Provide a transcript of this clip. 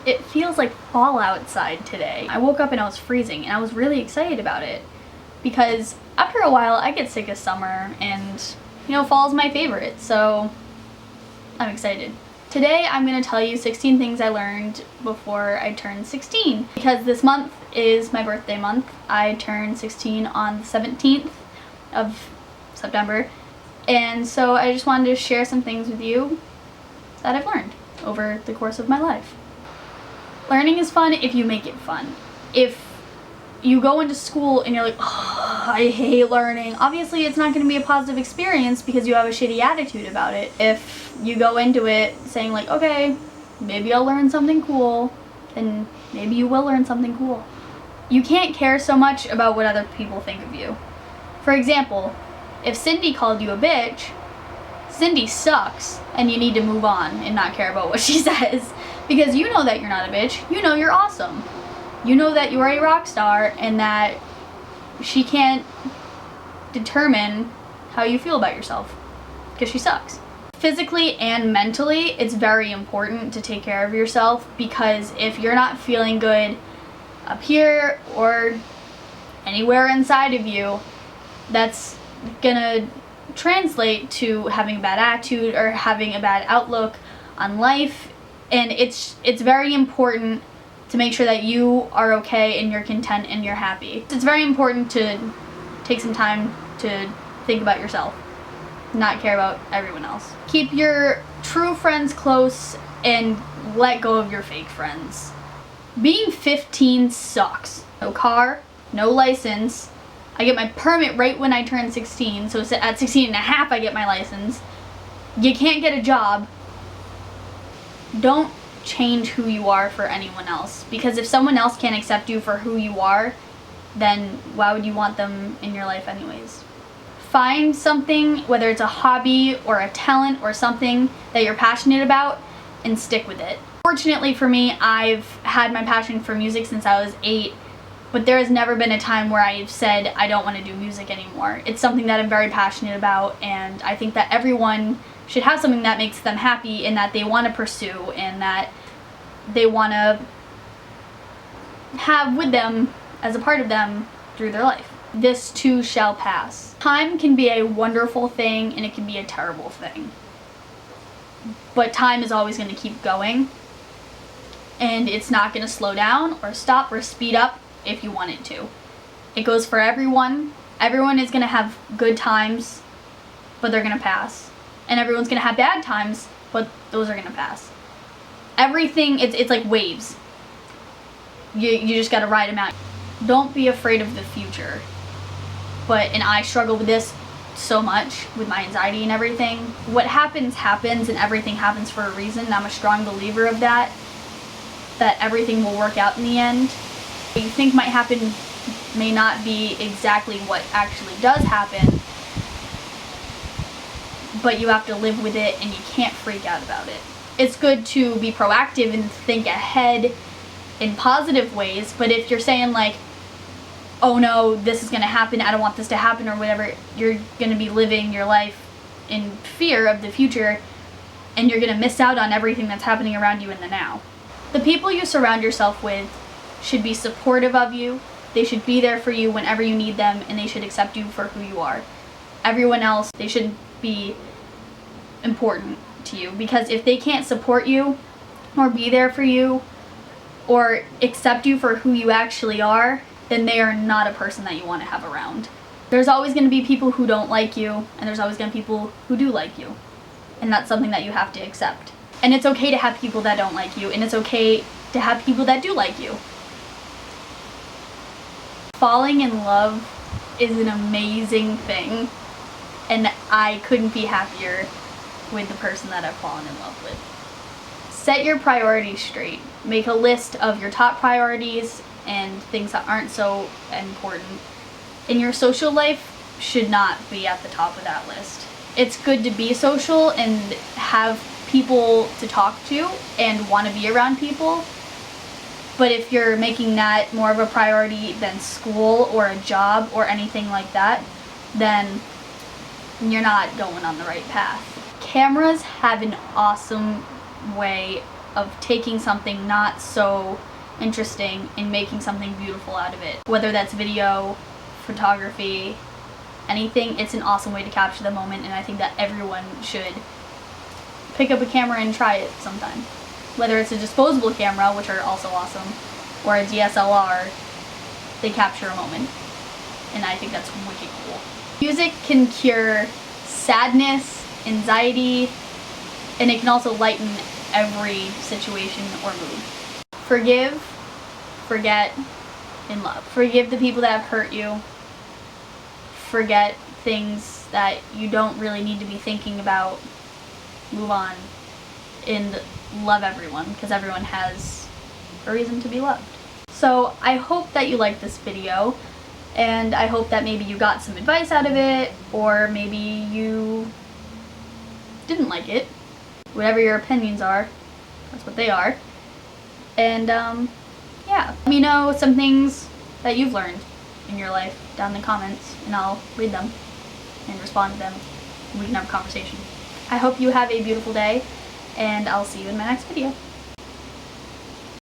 It feels like fall outside today. I woke up and I was freezing and I was really excited about it because after a while I get sick of summer and, you know, fall's my favorite, so I'm excited. Today I'm going to tell you 16 things I learned before I turned 16 because this month is my birthday month. I turned 16 on the 17th of September, and so I just wanted to share some things with you that I've learned over the course of my life. Learning is fun if you make it fun. If you go into school and you're like, oh, I hate learning, obviously it's not going to be a positive experience because you have a shitty attitude about it. If you go into it saying like, okay, maybe I'll learn something cool, then maybe you will learn something cool. You can't care so much about what other people think of you. For example, if Cindy called you a bitch, Cindy sucks and you need to move on and not care about what she says because you know that you're not a bitch. You know you're awesome. You know that you are a rock star and that she can't determine how you feel about yourself because she sucks. Physically and mentally, it's very important to take care of yourself because if you're not feeling good up here or anywhere inside of you, that's gonna translate to having a bad attitude or having a bad outlook on life, and it's very important to make sure that you are okay and you're content and you're happy. It's very important to take some time to think about yourself, not care about everyone else. Keep your true friends close and let go of your fake friends. Being 15 sucks. No car, no license. I get my permit right when I turn 16, so at 16 and a half I get my license. You can't get a job. Don't change who you are for anyone else, because if someone else can't accept you for who you are, then why would you want them in your life anyways? Find something, whether it's a hobby or a talent or something that you're passionate about, and stick with it. Fortunately for me, I've had my passion for music since I was 8, but there has never been a time where I've said I don't want to do music anymore. It's something that I'm very passionate about, and I think that everyone should have something that makes them happy and that they want to pursue and that they want to have with them as a part of them through their life. This too shall pass. Time can be a wonderful thing and it can be a terrible thing. But time is always going to keep going, and it's not going to slow down or stop or speed up if you want it to. It goes for everyone. Everyone is going to have good times, but they're going to pass. And everyone's going to have bad times, but those are going to pass. Everything, it's like waves. You just got to ride them out. Don't be afraid of the future. And I struggle with this so much with my anxiety and everything. What happens happens, and everything happens for a reason. And I'm a strong believer of that everything will work out in the end. What you think might happen may not be exactly what actually does happen, but you have to live with it and you can't freak out about it. It's good to be proactive and think ahead in positive ways, but if you're saying like, oh no, this is going to happen, I don't want this to happen or whatever, you're going to be living your life in fear of the future and you're going to miss out on everything that's happening around you in the now. The people you surround yourself with should be supportive of you, they should be there for you whenever you need them, and they should accept you for who you are. Everyone else, they shouldn't be important to you, because if they can't support you or be there for you or accept you for who you actually are, then they are not a person that you want to have around. There's always going to be people who don't like you, and there's always going to be people who do like you, and that's something that you have to accept. And it's okay to have people that don't like you, and it's okay to have people that do like you. Falling in love is an amazing thing, and I couldn't be happier with the person that I've fallen in love with. Set your priorities straight. Make a list of your top priorities and things that aren't so important. And your social life should not be at the top of that list. It's good to be social and have people to talk to and want to be around people. But if you're making that more of a priority than school or a job or anything like that, then you're not going on the right path. Cameras have an awesome way of taking something not so interesting and making something beautiful out of it. Whether that's video, photography, anything, it's an awesome way to capture the moment, and I think that everyone should pick up a camera and try it sometime. Whether it's a disposable camera, which are also awesome, or a DSLR, they capture a moment, and I think that's wicked cool. Music can cure sadness, anxiety, and it can also lighten every situation or mood. Forgive, forget, and love. Forgive the people that have hurt you. Forget things that you don't really need to be thinking about. Move on. And love everyone, because everyone has a reason to be loved. So I hope that you liked this video, and I hope that maybe you got some advice out of it, or maybe you didn't like it. Whatever your opinions are, that's what they are. And yeah, let me know some things that you've learned in your life down in the comments, and I'll read them and respond to them, and we can have a conversation. I hope you have a beautiful day, and I'll see you in my next video.